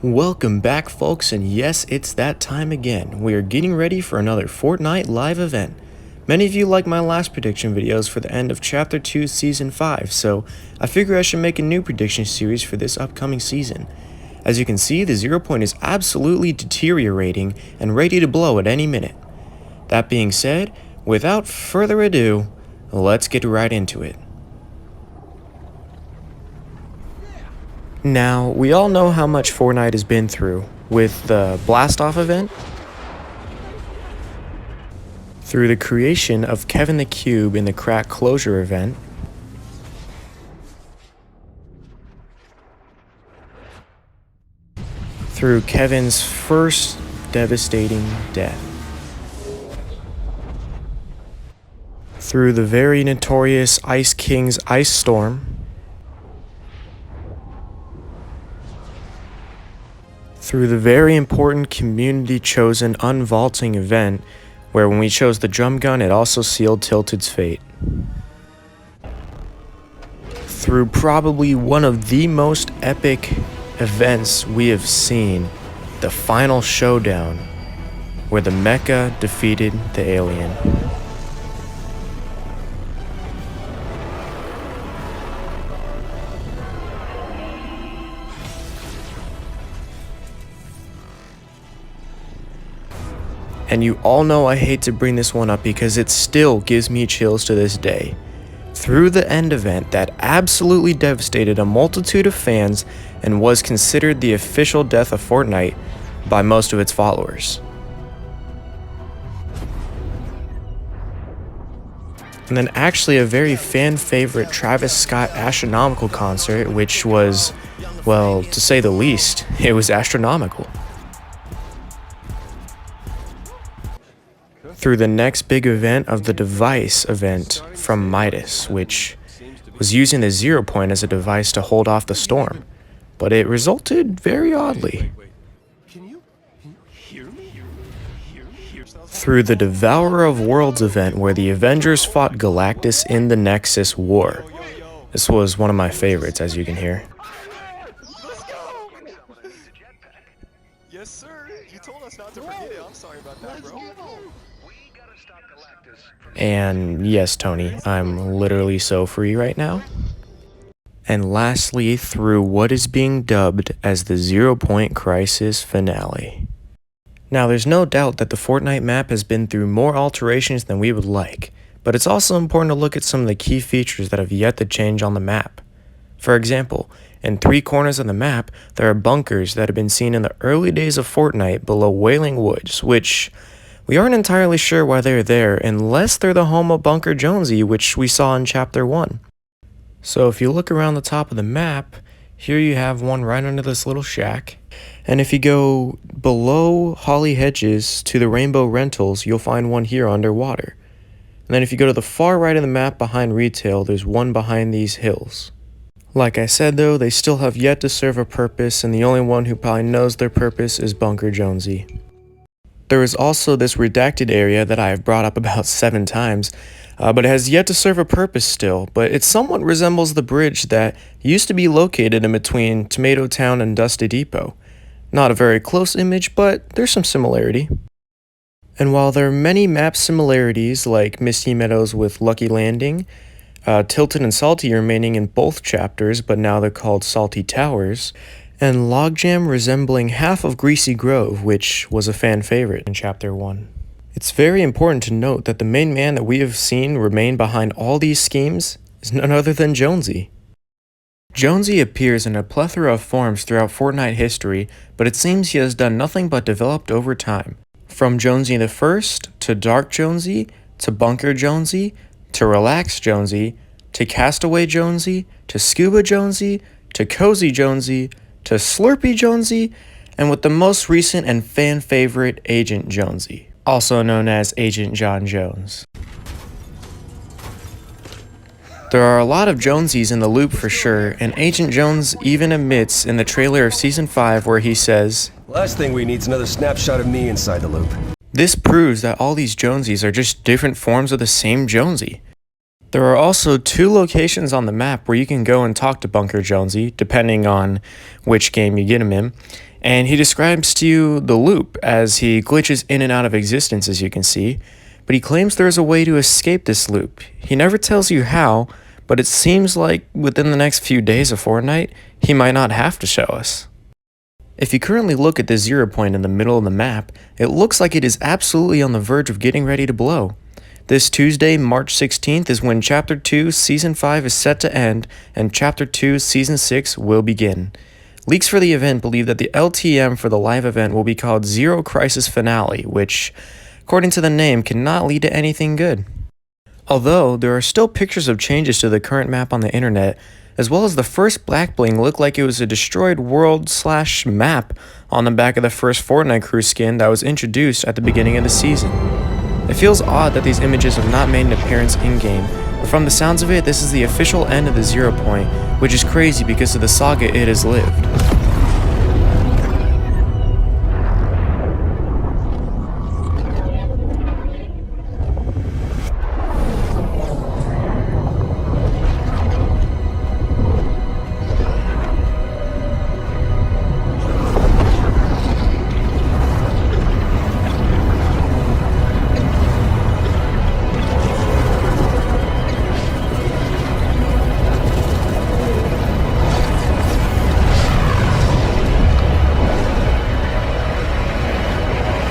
Welcome back, folks, and yes, it's that time again. We are getting ready for another Fortnite live event. Many of you liked my last prediction videos for the end of Chapter 2 Season 5, so I figure I should make a new prediction series for this upcoming season. As you can see, the 0 point is absolutely deteriorating and ready to blow at any minute. That being said, without further ado, let's get right into it. Now, we all know how much Fortnite has been through, with the Blast-Off event, through the creation of Kevin the Cube in the Crack Closure event, through Kevin's first devastating death, through the very notorious Ice King's Ice Storm, through the very important community-chosen unvaulting event, where when we chose the drum gun, it also sealed Tilted's fate. Through probably one of the most epic events we have seen, the final showdown, where the mecha defeated the alien. And you all know I hate to bring this one up because it still gives me chills to this day. Through the end event that absolutely devastated a multitude of fans and was considered the official death of Fortnite by most of its followers. And then actually a very fan favorite Travis Scott astronomical concert, which was, well, to say the least, it was astronomical. Through the next big event of the device event from Midas, which was using the 0 point as a device to hold off the storm, but it resulted very oddly. Through the Devourer of Worlds event where the Avengers fought Galactus in the Nexus War. This was one of my favorites, as you can hear. Yes, sir. You told us not to forget it. I'm sorry about that, bro. And yes, Tony, I'm literally so free right now. And lastly, through what is being dubbed as the 0 point crisis finale. Now, there's no doubt that the Fortnite map has been through more alterations than we would like, but it's also important to look at some of the key features that have yet to change on the map. For example, in 3 corners of the map, there are bunkers that have been seen in the early days of Fortnite below Wailing Woods, which we aren't entirely sure why they're there unless they're the home of Bunker Jonesy, which we saw in Chapter 1. So if you look around the top of the map, here you have one right under this little shack. And if you go below Holly Hedges to the Rainbow Rentals, you'll find one here underwater. And then if you go to the far right of the map behind retail, there's one behind these hills. Like I said though, they still have yet to serve a purpose, and the only one who probably knows their purpose is Bunker Jonesy. There is also this redacted area that I have brought up about 7 times, but it has yet to serve a purpose still, but it somewhat resembles the bridge that used to be located in between Tomato Town and Dusty Depot. Not a very close image, but there's some similarity. And while there are many map similarities like Misty Meadows with Lucky Landing, Tilted and Salty remaining in both chapters, but now they're called Salty Towers, and Logjam resembling half of Greasy Grove, which was a fan favorite in Chapter 1. It's very important to note that the main man that we have seen remain behind all these schemes is none other than Jonesy. Jonesy appears in a plethora of forms throughout Fortnite history, but it seems he has done nothing but developed over time. From Jonesy the First, to Dark Jonesy, to Bunker Jonesy, to Relax Jonesy, to Castaway Jonesy, to Scuba Jonesy, to Cozy Jonesy, to Slurpy Jonesy, and with the most recent and fan favorite, Agent Jonesy, also known as Agent John Jones. There are a lot of Jonesies in the loop for sure, and Agent Jones even admits in the trailer of Season 5 where he says, "Last thing we need is another snapshot of me inside the loop." This proves that all these Jonesies are just different forms of the same Jonesy. There are also 2 locations on the map where you can go and talk to Bunker Jonesy, depending on which game you get him in, and he describes to you the loop as he glitches in and out of existence, as you can see, but he claims there is a way to escape this loop. He never tells you how, but it seems like within the next few days of Fortnite, he might not have to show us. If you currently look at the 0 point in the middle of the map, it looks like it is absolutely on the verge of getting ready to blow. This Tuesday, March 16th, is when Chapter 2, Season 5 is set to end, and Chapter 2, Season 6 will begin. Leaks for the event believe that the LTM for the live event will be called Zero Crisis Finale, which, according to the name, cannot lead to anything good. Although, there are still pictures of changes to the current map on the internet, as well as the first black bling looked like it was a destroyed world/map on the back of the first Fortnite crew skin that was introduced at the beginning of the season. It feels odd that these images have not made an appearance in-game, but from the sounds of it, this is the official end of the 0 point, which is crazy because of the saga it has lived.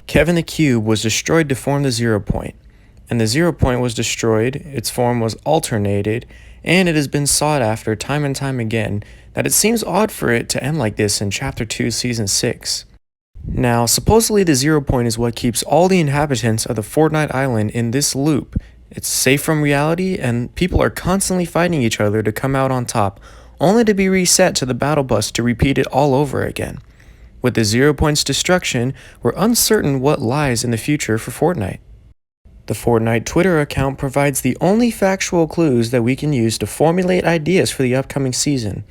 Kevin the Cube was destroyed to form the 0 point, and the 0 point was destroyed, its form was alternated, and it has been sought after time and time again that it seems odd for it to end like this in Chapter 2, Season 6. Now, supposedly the 0 point is what keeps all the inhabitants of the Fortnite island in this loop. It's safe from reality, and people are constantly fighting each other to come out on top, only to be reset to the battle bus to repeat it all over again. With the 0 point's destruction, we're uncertain what lies in the future for Fortnite. The Fortnite Twitter account provides the only factual clues that we can use to formulate ideas for the upcoming season.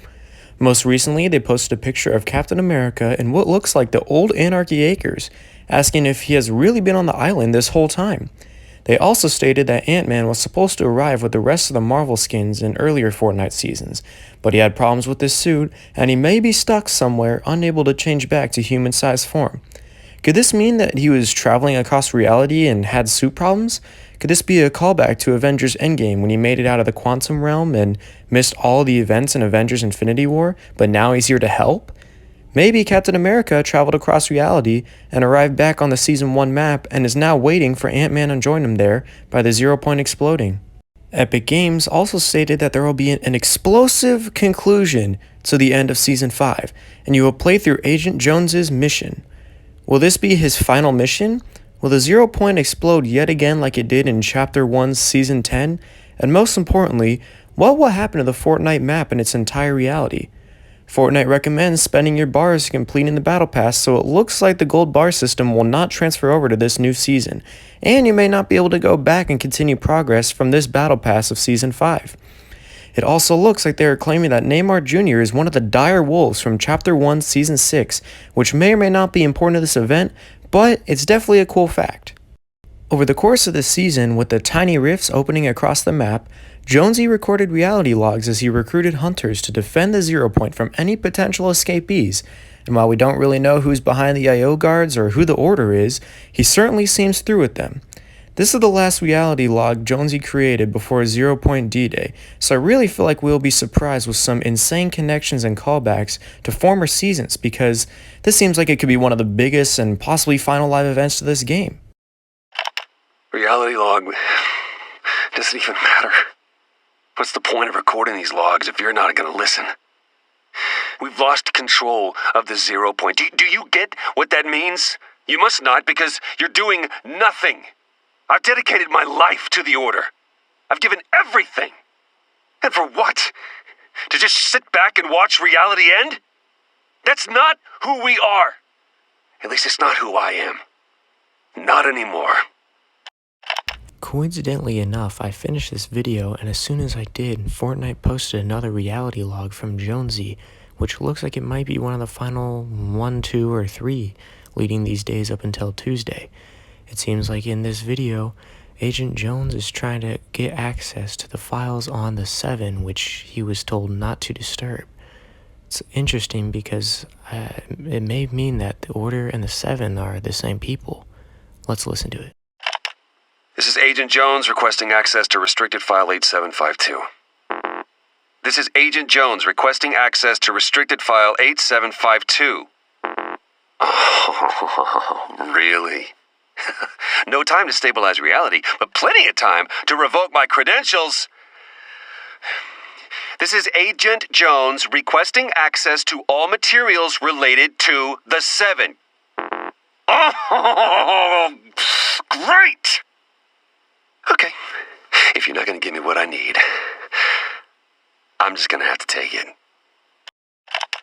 Most recently, they posted a picture of Captain America in what looks like the old Anarchy Acres, asking if he has really been on the island this whole time. They also stated that Ant-Man was supposed to arrive with the rest of the Marvel skins in earlier Fortnite seasons, but he had problems with his suit, and he may be stuck somewhere, unable to change back to human-sized form. Could this mean that he was traveling across reality and had suit problems? Could this be a callback to Avengers Endgame when he made it out of the quantum realm and missed all the events in Avengers Infinity War, but now he's here to help? Maybe Captain America traveled across reality and arrived back on the Season 1 map and is now waiting for Ant-Man to join him there by the 0 point exploding. Epic Games also stated that there will be an explosive conclusion to the end of Season 5, and you will play through Agent Jones's mission. Will this be his final mission? Will the 0 point explode yet again like it did in Chapter 1's Season 10? And most importantly, what will happen to the Fortnite map in its entire reality? Fortnite recommends spending your bars completing the battle pass, so it looks like the gold bar system will not transfer over to this new season, and you may not be able to go back and continue progress from this battle pass of Season 5. It also looks like they are claiming that Neymar Jr. is one of the dire wolves from Chapter 1 Season 6, which may or may not be important to this event, but it's definitely a cool fact. Over the course of the season, with the tiny rifts opening across the map, Jonesy recorded reality logs as he recruited hunters to defend the 0 point from any potential escapees, and while we don't really know who's behind the IO guards or who the Order is, he certainly seems through with them. This is the last reality log Jonesy created before 0 point D-Day, so I really feel like we'll be surprised with some insane connections and callbacks to former seasons because this seems like it could be one of the biggest and possibly final live events to this game. Reality log. Doesn't even matter. What's the point of recording these logs if you're not going to listen? We've lost control of the 0 point. Do you get what that means? You must not, because you're doing nothing. I've dedicated my life to the Order. I've given everything. And for what? To just sit back and watch reality end? That's not who we are. At least it's not who I am. Not anymore. Coincidentally enough, I finished this video, and as soon as I did, Fortnite posted another reality log from Jonesy, which looks like it might be one of the final 1, 2, or 3 leading these days up until Tuesday. It seems like in this video, Agent Jones is trying to get access to the files on the 7, which he was told not to disturb. It's interesting because it may mean that the Order and the 7 are the same people. Let's listen to it. This is Agent Jones requesting access to restricted file 8752. This is Agent Jones requesting access to restricted file 8752. Oh, really? No time to stabilize reality, but plenty of time to revoke my credentials. This is Agent Jones requesting access to all materials related to the 7. Oh, great! Okay, if you're not going to give me what I need, I'm just going to have to take it.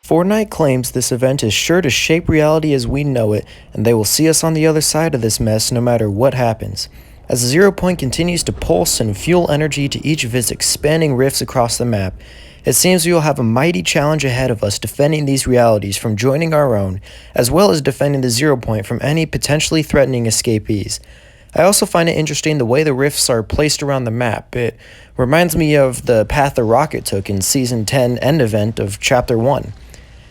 Fortnite claims this event is sure to shape reality as we know it, and they will see us on the other side of this mess no matter what happens. As the 0 point continues to pulse and fuel energy to each of its expanding rifts across the map, it seems we will have a mighty challenge ahead of us defending these realities from joining our own, as well as defending the 0 point from any potentially threatening escapees. I also find it interesting the way the rifts are placed around the map. It reminds me of the path the rocket took in Season 10 end event of Chapter 1.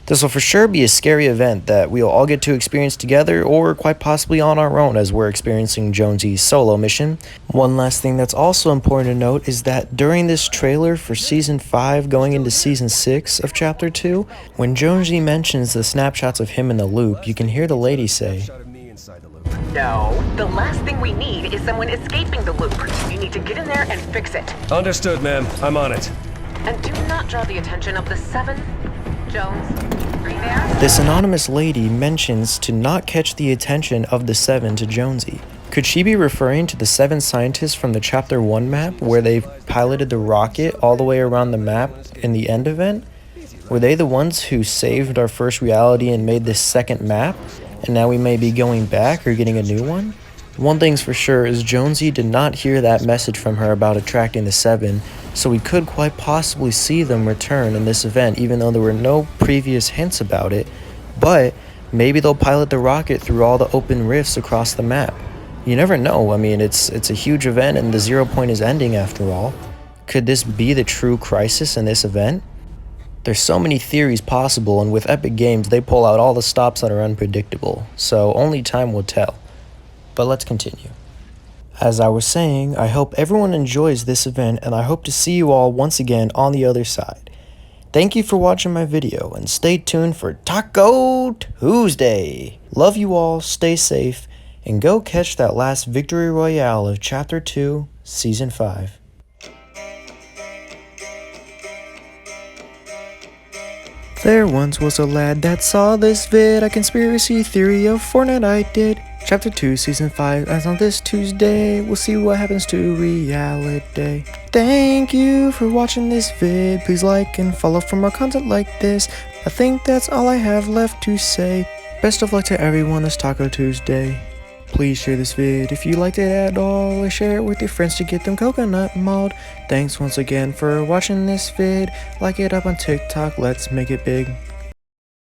This will for sure be a scary event that we'll all get to experience together or quite possibly on our own as we're experiencing Jonesy's solo mission. One last thing that's also important to note is that during this trailer for Season 5 going into Season 6 of Chapter 2, when Jonesy mentions the snapshots of him in the loop, you can hear the lady say, "No, the last thing we need is someone escaping the loop. You need to get in there and fix it. Understood, ma'am. I'm on it. And do not draw the attention of the 7. Jones, are you there?" This anonymous lady mentions to not catch the attention of the 7 to Jonesy. Could she be referring to the 7 scientists from the Chapter 1 map where they piloted the rocket all the way around the map in the end event? Were they the ones who saved our first reality and made this second map? And now we may be going back or getting a new one? One thing's for sure is Jonesy did not hear that message from her about attracting the 7, so we could quite possibly see them return in this event even though there were no previous hints about it. But maybe they'll pilot the rocket through all the open rifts across the map. You never know. I mean, it's a huge event and the 0 point is ending after all. Could this be the true crisis in this event? There's so many theories possible, and with Epic Games, they pull out all the stops that are unpredictable, so only time will tell. But let's continue. As I was saying, I hope everyone enjoys this event, and I hope to see you all once again on the other side. Thank you for watching my video, and stay tuned for Taco Tuesday. Love you all, stay safe, and go catch that last Victory Royale of Chapter 2, Season 5. There once was a lad that saw this vid, a conspiracy theory of Fortnite I did. Chapter 2, Season 5, as on this Tuesday, we'll see what happens to reality. Thank you for watching this vid, please like and follow for more content like this. I think that's all I have left to say. Best of luck to everyone this Taco Tuesday. Please share this vid if you liked it at all, or share it with your friends to get them coconut mauled. Thanks once again for watching this vid. Like it up on TikTok, let's make it big.